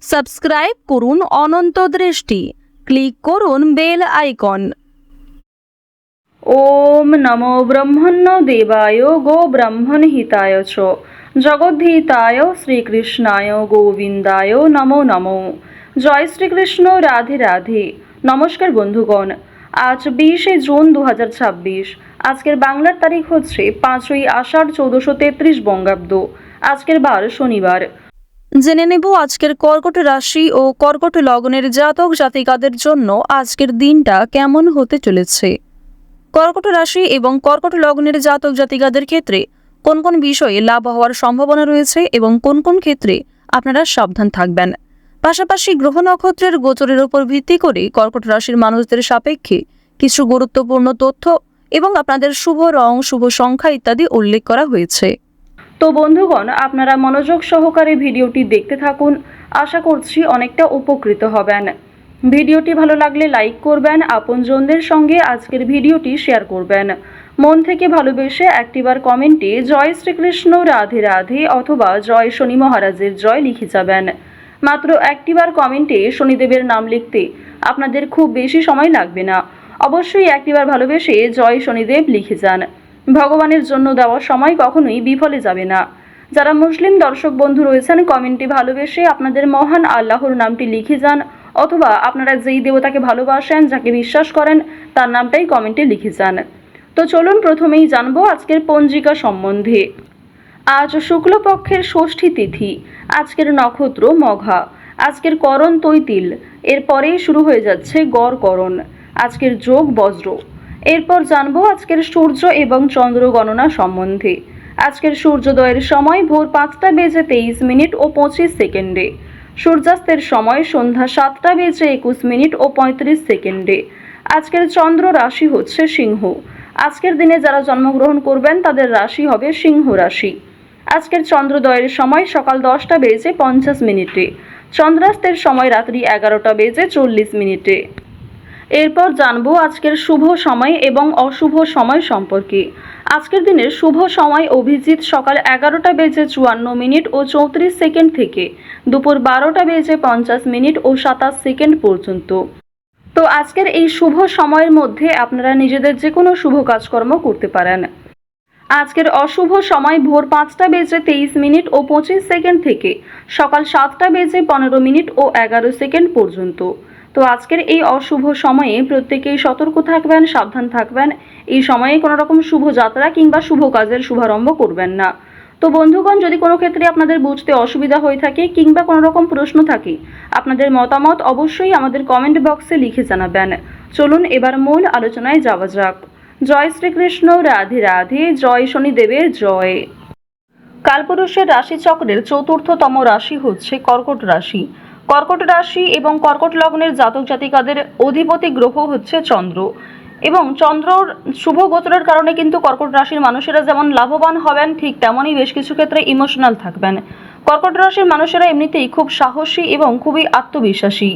Subscribe করুন অনন্ত দৃষ্টি, click করুন বেল আইকন। ওম নমো ব্রহ্মণ্য দেবায় গো ব্রাহ্মণ হিতায় চ জগদ্ধিতায় শ্রীকৃষ্ণায় গোবিন্দায় নমো নমো। জয় শ্রীকৃষ্ণ, রাধে রাধে। নমস্কার বন্ধুগণ, আজ 20শে জুন 2026। আজকের বাংলার তারিখ হচ্ছে 5ই আষাঢ় 1433 বঙ্গাব্দ। আজকের বার শনিবার। জেনে নেব আজকের কর্কট রাশি ও কর্কট লগ্নের জাতক জাতিকাদের জন্য আজকের দিনটা কেমন হতে চলেছে। কর্কট রাশি এবং কর্কট লগ্নের জাতক জাতিকাদের ক্ষেত্রে কোন কোন বিষয়ে লাভ হওয়ার সম্ভাবনা রয়েছে এবং কোন কোন ক্ষেত্রে আপনারা সাবধান থাকবেন। পাশাপাশি গ্রহ নক্ষত্রের গোচরের উপর ভিত্তি করে কর্কট রাশির মানুষদের সাপেক্ষে কিছু গুরুত্বপূর্ণ তথ্য এবং আপনাদের শুভ রং, শুভ সংখ্যা ইত্যাদি উল্লেখ করা হয়েছে। তো বন্ধুগণ, আপনারা মনোযোগ সহকারে ভিডিওটি দেখতে থাকুন। আশা করছি অনেকটা উপকৃত হবেন। ভিডিওটি ভালো লাগলে লাইক করবেন, আপনজনদের সঙ্গে আজকের ভিডিওটি শেয়ার করবেন। মন থেকে ভালোবেসে একটিবার কমেন্টে জয় শ্রীকৃষ্ণ, রাধে রাধে অথবা জয় শনি মহারাজের জয় লিখে যাবেন। মাত্র একটিবার কমেন্টে শনিদেবের নাম লিখতে আপনাদের খুব বেশি সময় লাগবে না। অবশ্যই একটিবার ভালোবেসে জয় শনিদেব লিখে যান। ভগবানের জন্য দেওয়া সময় কখনোই বিফলে যাবে না। যারা মুসলিম দর্শক বন্ধু রয়েছেন, কমেন্টে ভালোবেসে আপনাদের মহান আল্লাহর নামটি লিখে যান, অথবা আপনারা যেই দেবতাকে ভালোবাসেন, যাকে বিশ্বাস করেন, তার নামটাই কমেন্টে লিখে যান। তো চলুন প্রথমেই জানবো আজকের পঞ্জিকা সম্বন্ধে। আজ শুক্লপক্ষের ষষ্ঠী তিথি। আজকের নক্ষত্র মঘা। আজকের করণ তৈতিল। এরপরেই শুরু হয়ে যাচ্ছে গড় করণ। আজকের যোগ বজ্র। এরপর জানবো আজকের সূর্য এবং চন্দ্র গণনা সম্বন্ধে। আজকের সূর্যোদয়ের সময় ভোর 5টা বেজে 23 মিনিট ও 25 সেকেন্ডে। সূর্যাস্তের সময় সন্ধ্যা 7টা বেজে 21 মিনিট ও 35 সেকেন্ডে। আজকের চন্দ্র রাশি হচ্ছে সিংহ। আজকের দিনে যারা জন্মগ্রহণ করবেন তাদের রাশি হবে সিংহ রাশি। আজকের চন্দ্রোদয়ের সময় সকাল 10টা বেজে 50 মিনিটে। চন্দ্রাস্তের সময় রাত্রি 11টা বেজে 40 মিনিটে। এরপর জানবো আজকের শুভ সময় এবং অশুভ সময় সম্পর্কে। আজকের দিনের শুভ সময় অভিজিৎ সকাল 11টা বেজে 54 মিনিট ও 34 সেকেন্ড থেকে দুপুর 12টা বেজে 50 মিনিট ও 27 সেকেন্ড পর্যন্ত। তো আজকের এই শুভ সময়ের মধ্যে আপনারা নিজেদের যে কোনো শুভ কাজকর্ম করতে পারেন। আজকের অশুভ সময় ভোর 5টা বেজে 23 মিনিট ও 25 সেকেন্ড থেকে সকাল 7টা বেজে 15 মিনিট ও 11 সেকেন্ড পর্যন্ত। তো আজকের এই অশুভ সময়ে প্রত্যেকেই সতর্ক থাকবেন, সাবধান থাকবেন। এই সময়ে কোনো রকম শুভ যাত্রা কিংবা শুভ কাজের শুভারম্ভ করবেন না। তো বন্ধুগণ, যদি কোনো ক্ষেত্রে আপনাদের বুঝতে অসুবিধা হয়ে থাকে কিংবা কোনো রকম প্রশ্ন থাকে, আপনাদের মতামত অবশ্যই আমাদের কমেন্ট বক্সে লিখে জানাবেন। চলুন এবার মূল আলোচনায় যাওয়া যাক। জয় শ্রীকৃষ্ণ, রাধে রাধে, জয় শনিদেবের জয়। কালপুরুষের রাশিচক্রের চতুর্থতম রাশি হচ্ছে কর্কট রাশি। কর্কট রাশি এবং কর্কট লগ্নের জাতক জাতিকাদের অধিপতি গ্রহ হচ্ছে চন্দ্র, এবং চন্দ্রর শুভ গোচরের কারণে কিন্তু কর্কট রাশির মানুষেরা যেমন লাভবান হবেন, ঠিক তেমনই বেশ কিছু ক্ষেত্রে ইমোশনাল থাকবেন। কর্কট রাশির মানুষেরা এমনিতেই খুব সাহসী এবং খুবই আত্মবিশ্বাসী।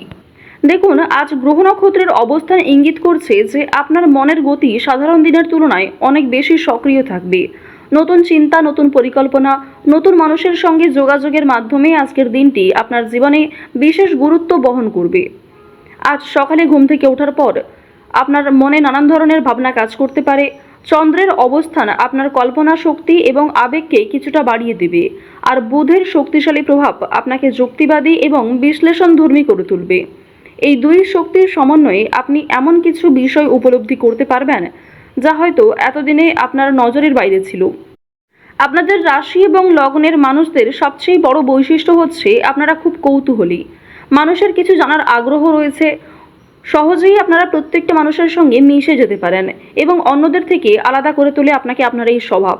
দেখুন, আজ গ্রহ নক্ষত্রের অবস্থান ইঙ্গিত করছে যে আপনার মনের গতি সাধারণ দিনের তুলনায় অনেক বেশি সক্রিয় থাকবে। নতুন চিন্তা, নতুন পরিকল্পনা, নতুন মানুষের সঙ্গে যোগাযোগের মাধ্যমে আজকের দিনটি আপনার জীবনে বিশেষ গুরুত্ব বহন করবে। আজ সকালে ঘুম থেকে ওঠার পর আপনার মনে নানান ধরনের ভাবনা কাজ করতে পারে। চন্দ্রের অবস্থান আপনার কল্পনা শক্তি এবং আবেগকে কিছুটা বাড়িয়ে দেবে, আর বুধের শক্তিশালী প্রভাব আপনাকে যুক্তিবাদী এবং বিশ্লেষণধর্মী করে তুলবে। এই দুই শক্তির সমন্বয়ে আপনি এমন কিছু বিষয় উপলব্ধি করতে পারবেন যা হয়তো এতদিনে আপনার নজরের বাইরে ছিল। আপনাদের রাশি এবং লগ্নের মানুষদের সবচেয়ে বড় বৈশিষ্ট্য হচ্ছে আপনারা খুব কৌতূহলী। মানুষের কিছু জানার আগ্রহ রয়েছে। সহজেই আপনারা প্রত্যেকটা মানুষের সঙ্গে মিশে যেতে পারেন এবং অন্যদের থেকে আলাদা করে তোলে আপনাকে আপনার এই স্বভাব।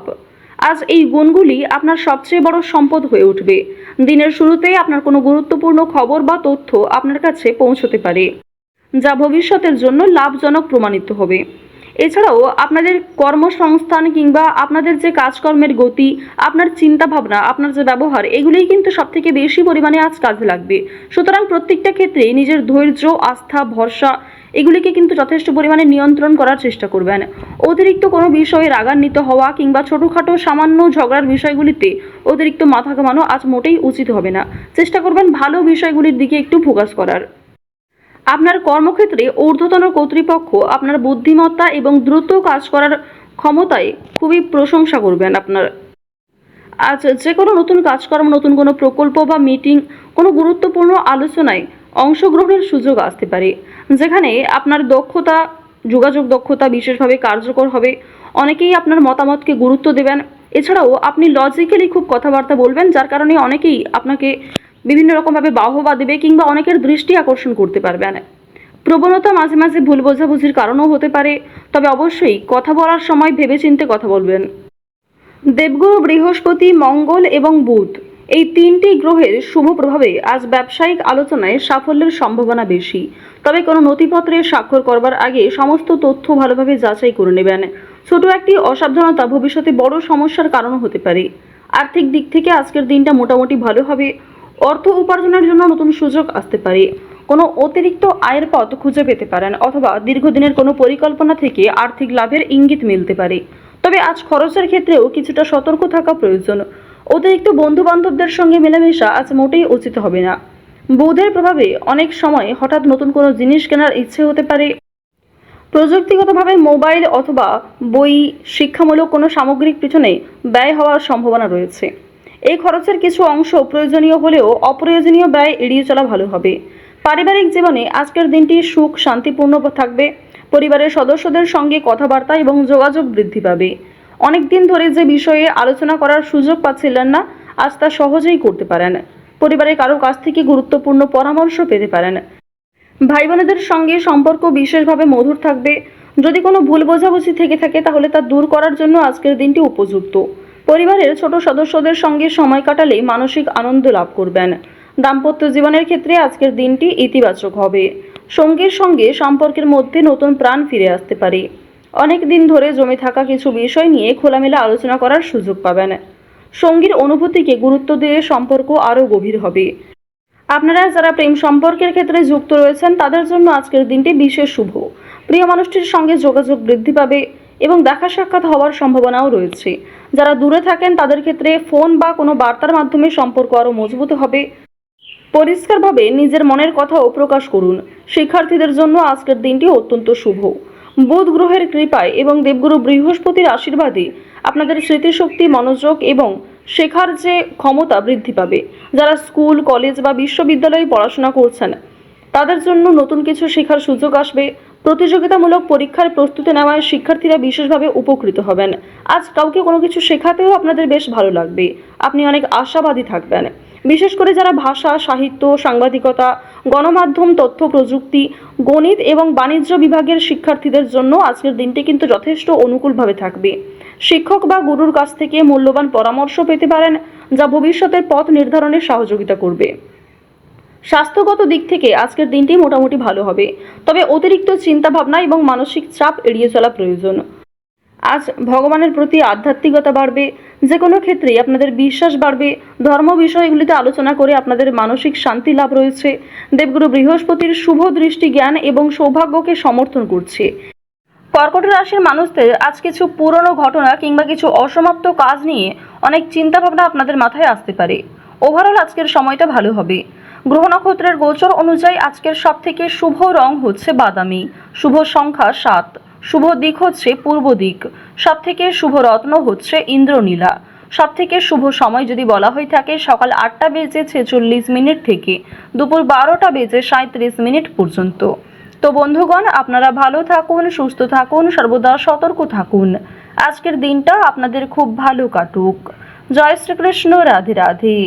আজ এই গুণগুলি আপনার সবচেয়ে বড় সম্পদ হয়ে উঠবে। দিনের শুরুতেই আপনার কোনো গুরুত্বপূর্ণ খবর বা তথ্য আপনার কাছে পৌঁছতে পারে, যা ভবিষ্যতের জন্য লাভজনক প্রমাণিত হবে। এছাড়াও আপনাদের কর্মসংস্থান কিংবা আপনাদের যে কাজকর্মের গতি, আপনার চিন্তাভাবনা, আপনার যে ব্যবহার, এগুলিই কিন্তু সবথেকে বেশি পরিমাণে আজ কাজে লাগবে। সুতরাং প্রত্যেকটা ক্ষেত্রে নিজের ধৈর্য, আস্থা, ভরসা এগুলিকে কিন্তু যথেষ্ট পরিমাণে নিয়ন্ত্রণ করার চেষ্টা করবেন। অতিরিক্ত কোনো বিষয়ে রাগান্বিত হওয়া কিংবা ছোটোখাটো সামান্য ঝগড়ার বিষয়গুলিতে অতিরিক্ত মাথা ঘামানো আজ মোটেই উচিত হবে না। চেষ্টা করবেন ভালো বিষয়গুলির দিকে একটু ফোকাস করার। আপনার কর্মক্ষেত্রে ঊর্ধ্বতন কর্তৃপক্ষ আপনার বুদ্ধিমত্তা এবং দ্রুত কাজ করার ক্ষমতায় খুবই প্রশংসা করবেন আপনার। আজ যে কোনো নতুন কাজকর্ম, নতুন কোনো প্রকল্প বা মিটিং, কোনো গুরুত্বপূর্ণ আলোচনায় অংশগ্রহণের সুযোগ আসতে পারে, যেখানে আপনার দক্ষতা, যোগাযোগ দক্ষতা বিশেষভাবে কার্যকর হবে। অনেকেই আপনার মতামতকে গুরুত্ব দেবেন। এছাড়াও আপনি লজিক্যালি খুব কথাবার্তা বলবেন, যার কারণে অনেকেই আপনাকে বিভিন্ন রকমভাবে বাহবা দেবে কিংবা অনেকের দৃষ্টি আকর্ষণ করতে পারবেন। প্রবণতা মাঝে মাঝে ভুল বোঝাবুঝির কারণও হতে পারে, তবে অবশ্যই কথা বলার সময় ভেবেচিন্তে কথা বলবেন। দেবগুরু বৃহস্পতি, মঙ্গল এবং বুধ এই তিনটি গ্রহের শুভ প্রভাবে আজ ব্যবসায়িক আলোচনায় সাফল্যের সম্ভাবনা বেশি। তবে কোনো নথিপত্রে স্বাক্ষর করবার আগে সমস্ত তথ্য ভালোভাবে যাচাই করে নেবেন। ছোট একটি অসাবধানতা ভবিষ্যতে বড় সমস্যার কারণ হতে পারে। আর্থিক দিক থেকে আজকের দিনটা মোটামুটি ভালো হবে। অর্থ উপার্জনের জন্য নতুন সুযোগ আসতে পারে। কোনো অতিরিক্ত আয়ের পথ খুঁজে পেতে পারেন, অথবা দীর্ঘদিনের কোনো পরিকল্পনা থেকে আর্থিক লাভের ইঙ্গিত মিলতে পারে। তবে আজ খরচের ক্ষেত্রেও কিছুটা সতর্ক থাকা প্রয়োজন। অতিরিক্ত বন্ধু বান্ধবদের সঙ্গে মেলামেশা আজ মোটেই উচিত হবে না। বুধের প্রভাবে অনেক সময় হঠাৎ নতুন কোনো জিনিস কেনার ইচ্ছে হতে পারে। প্রযুক্তিগতভাবে মোবাইল অথবা বই, শিক্ষামূলক কোনো সামগ্রিক পিছনে ব্যয় হওয়ার সম্ভাবনা রয়েছে। এই খরচের কিছু অংশ প্রয়োজনীয় হলেও অপ্রয়োজনীয় ব্যয় এড়িয়ে চলা ভালো হবে। পারিবারিক জীবনে আজকের দিনটি সুখ শান্তিপূর্ণ থাকবে। পরিবারের সদস্যদের সঙ্গে কথাবার্তা এবং যোগাযোগ বৃদ্ধি পাবে। অনেক দিন ধরে যে বিষয়ে আলোচনা করার সুযোগ পাচ্ছিলেন না, আজ তা সহজেই করতে পারেন। পরিবারের কারো কাছ থেকে গুরুত্বপূর্ণ পরামর্শ পেতে পারেন। ভাই বোনেদের সঙ্গে সম্পর্ক বিশেষভাবে মধুর থাকবে। যদি কোনো ভুল বোঝাবুঝি থেকে থাকে তাহলে তা দূর করার জন্য আজকের দিনটি উপযুক্ত। পরিবারের ছোট সদস্যদের সঙ্গে সময় কাটালে মানসিক আনন্দ লাভ করবেন। দাম্পত্য জীবনের ক্ষেত্রে আজকের দিনটি ইতিবাচক হবে। সঙ্গীর সঙ্গে সম্পর্কের মধ্যে নতুন প্রাণ ফিরে আসতে পারে। অনেক দিন ধরে জমে থাকা কিছু বিষয় নিয়ে খোলামেলা আলোচনা করার সুযোগ পাবেন। সঙ্গীর অনুভূতিকে গুরুত্ব দিয়ে সম্পর্ক আরও গভীর হবে। আপনারা যারা প্রেম সম্পর্কের ক্ষেত্রে যুক্ত রয়েছেন তাদের জন্য আজকের দিনটি বিশেষ শুভ। প্রিয় মানুষটির সঙ্গে যোগাযোগ বৃদ্ধি পাবে এবং দেখা সাক্ষাৎ হওয়ার সম্ভাবনাও রয়েছে। যারা দূরে থাকেন তাদের ক্ষেত্রে ফোন বা কোনো বার্তার মাধ্যমে সম্পর্ক আরও মজবুত হবে। পরিষ্কারভাবে নিজের মনের কথাও প্রকাশ করুন। শিক্ষার্থীদের জন্য আজকের দিনটি অত্যন্ত শুভ। বুধ গ্রহের কৃপায় এবং দেবগুরু বৃহস্পতির আশীর্বাদে আপনাদের স্মৃতিশক্তি, মনোযোগ এবং শেখার যে ক্ষমতা বৃদ্ধি পাবে। যারা স্কুল, কলেজ বা বিশ্ববিদ্যালয়ে পড়াশোনা করছেন তাদের জন্য নতুন কিছু শেখার সুযোগ আসবে। প্রতিযোগিতামূলক পরীক্ষার প্রস্তুতি নেওয়ায় শিক্ষার্থীরা বিশেষভাবে উপকৃত হবেন। আজ কাউকে কোনো কিছু শেখাতেও আপনাদের বেশ ভালো লাগবে। আপনি অনেক আশাবাদী থাকবেন। বিশেষ করে যারা ভাষা, সাহিত্য, সাংবাদিকতা, গণমাধ্যম, তথ্য প্রযুক্তি, গণিত এবং বাণিজ্য বিভাগের শিক্ষার্থীদের জন্য আজকের দিনটি কিন্তু যথেষ্ট অনুকূলভাবে থাকবে। শিক্ষক বা গুরুর কাছ থেকে মূল্যবান পরামর্শ পেতে পারেন, যা ভবিষ্যতের পথ নির্ধারণে সহযোগিতা করবে। স্বাস্থ্যগত দিক থেকে আজকের দিনটি মোটামুটি ভালো হবে, তবে অতিরিক্ত চিন্তাভাবনা এবং মানসিক চাপ এড়িয়ে চলা প্রয়োজন। আজ ভগবানের প্রতি আধ্যাত্মিকতা বাড়বে। যে কোনো ক্ষেত্রেই আপনাদের বিশ্বাস বাড়বে। ধর্ম বিষয়গুলিতে আলোচনা করে আপনাদের মানসিক শান্তি লাভ রয়েছে। দেবগুরু বৃহস্পতির শুভ দৃষ্টি জ্ঞান এবং সৌভাগ্যকে সমর্থন করছে। কর্কট রাশির মানুষদের আজ কিছু পুরনো ঘটনা কিংবা কিছু অসমাপ্ত কাজ নিয়ে অনেক চিন্তাভাবনা আপনাদের মাথায় আসতে পারে। ওভারঅল আজকের সময়টা ভালো হবে। গ্রহ নক্ষত্রের গোচর অনুযায়ী আজকের সবথেকে শুভ রং হচ্ছে বাদামি, শুভ সংখ্যা 7, শুভ দিক হচ্ছে পূর্ব দিক, সবথেকে শুভ রত্ন হচ্ছে ইন্দ্রনীলা। সবথেকে শুভ সময় যদি বলা হয়ে থাকে সকাল 8টা বেজে 46 মিনিট থেকে দুপুর 12টা বেজে 37 মিনিট পর্যন্ত। তো বন্ধুগণ, আপনারা ভালো থাকুন, সুস্থ থাকুন, সর্বদা সতর্ক থাকুন। আজকের দিনটা আপনাদের খুব ভালো কাটুক। জয় শ্রীকৃষ্ণ, রাধে রাধে।